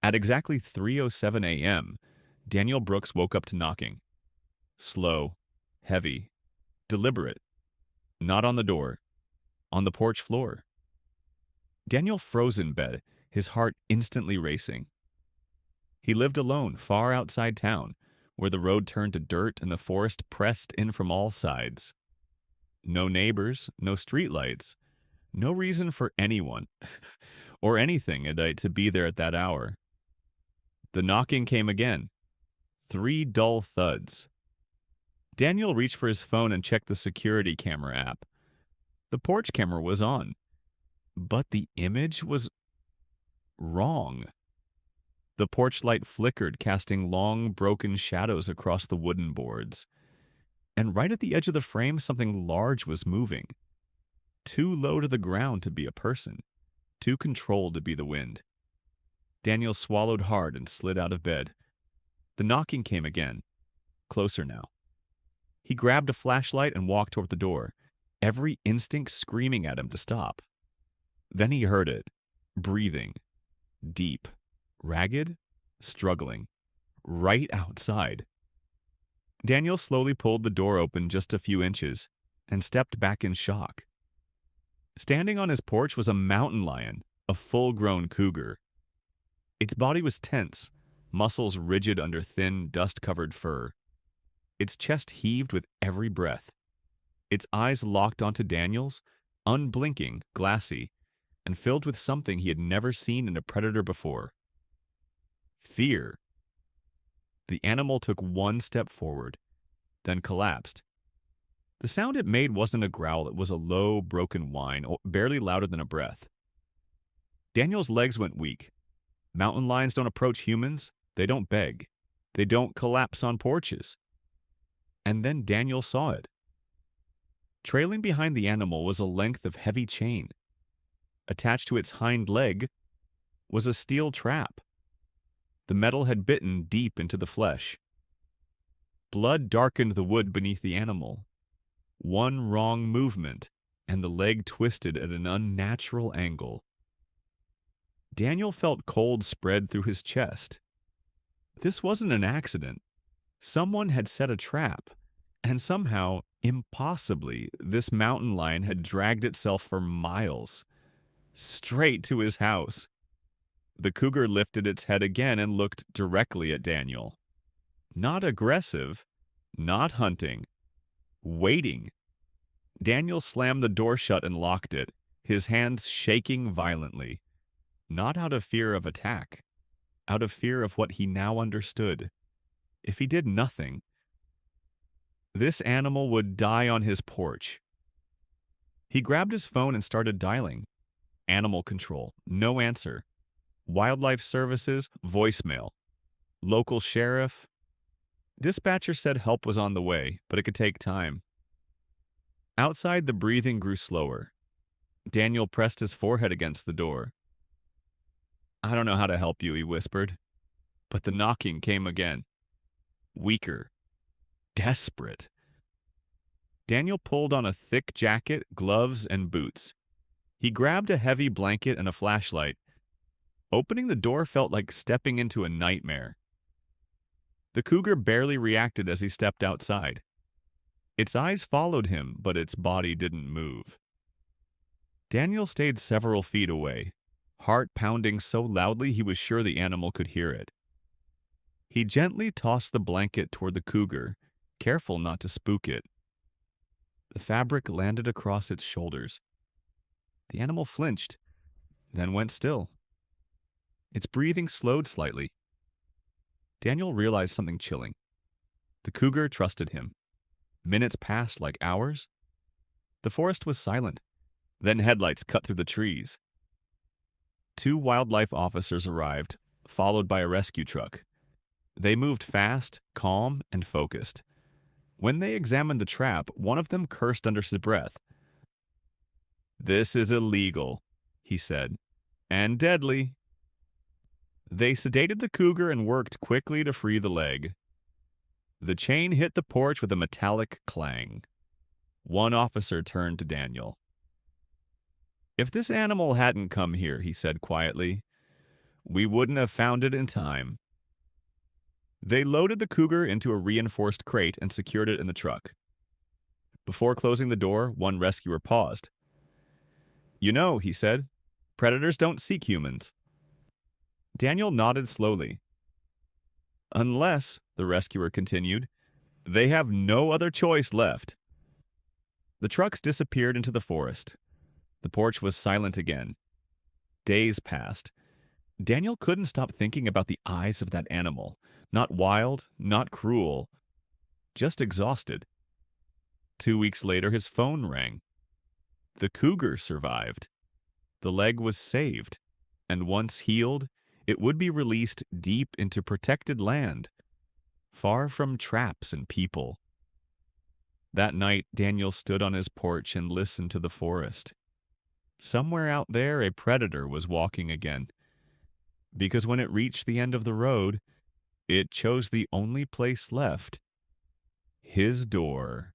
At exactly 3:07 a.m., Daniel Brooks woke up to knocking. Slow, heavy, deliberate. Not on the door, on the porch floor. Daniel froze in bed, his heart instantly racing. He lived alone, far outside town, where the road turned to dirt and the forest pressed in from all sides. No neighbors, no streetlights, no reason for anyone or anything to be there at that hour. The knocking came again. 3 dull thuds. Daniel reached for his phone and checked the security camera app. The porch camera was on, but the image was wrong. The porch light flickered, casting long, broken shadows across the wooden boards. And right at the edge of the frame, something large was moving. Too low to the ground to be a person, too controlled to be the wind. Daniel swallowed hard and slid out of bed. The knocking came again, closer now. He grabbed a flashlight and walked toward the door, every instinct screaming at him to stop. Then he heard it, breathing, deep, ragged, struggling, right outside. Daniel slowly pulled the door open just a few inches and stepped back in shock. Standing on his porch was a mountain lion, a full-grown cougar. Its body was tense, muscles rigid under thin, dust-covered fur. Its chest heaved with every breath. Its eyes locked onto Daniel's, unblinking, glassy, and filled with something he had never seen in a predator before. Fear. The animal took one step forward, then collapsed. The sound it made wasn't a growl, it was a low, broken whine, barely louder than a breath. Daniel's legs went weak. Mountain lions don't approach humans, they don't beg. They don't collapse on porches. And then Daniel saw it. Trailing behind the animal was a length of heavy chain. Attached to its hind leg was a steel trap. The metal had bitten deep into the flesh. Blood darkened the wood beneath the animal. One wrong movement, and the leg twisted at an unnatural angle. Daniel felt cold spread through his chest. This wasn't an accident. Someone had set a trap, and somehow, impossibly, this mountain lion had dragged itself for miles, straight to his house. The cougar lifted its head again and looked directly at Daniel. Not aggressive, not hunting, waiting. Daniel slammed the door shut and locked it, his hands shaking violently. Not out of fear of attack, out of fear of what he now understood. If he did nothing, this animal would die on his porch. He grabbed his phone and started dialing. Animal control, no answer. Wildlife services, voicemail. Local sheriff. Dispatcher said help was on the way, but it could take time. Outside, the breathing grew slower. Daniel pressed his forehead against the door. "I don't know how to help you," he whispered. But the knocking came again. Weaker. Desperate. Daniel pulled on a thick jacket, gloves, and boots. He grabbed a heavy blanket and a flashlight. Opening the door felt like stepping into a nightmare. The cougar barely reacted as he stepped outside. Its eyes followed him, but its body didn't move. Daniel stayed several feet away, heart pounding so loudly he was sure the animal could hear it. He gently tossed the blanket toward the cougar, careful not to spook it. The fabric landed across its shoulders. The animal flinched, then went still. Its breathing slowed slightly. Daniel realized something chilling. The cougar trusted him. Minutes passed like hours. The forest was silent. Then headlights cut through the trees. 2 wildlife officers arrived, followed by a rescue truck. They moved fast, calm, and focused. When they examined the trap, one of them cursed under his breath. "This is illegal," he said, "and deadly." They sedated the cougar and worked quickly to free the leg. The chain hit the porch with a metallic clang. One officer turned to Daniel. "If this animal hadn't come here," he said quietly, We wouldn't have found it in time. They loaded the cougar into a reinforced crate and secured it in the truck. Before closing the door, one rescuer paused. You know, he said, predators don't seek humans. Daniel nodded slowly. Unless, the rescuer continued, they have no other choice left. The trucks disappeared into the forest. The porch was silent again. Days passed. Daniel couldn't stop thinking about the eyes of that animal. Not wild, not cruel, just exhausted. 2 weeks later, his phone rang. The cougar survived. The leg was saved, and once healed, it would be released deep into protected land, far from traps and people. That night, Daniel stood on his porch and listened to the forest. Somewhere out there, a predator was walking again, because when it reached the end of the road, it chose the only place left, his door.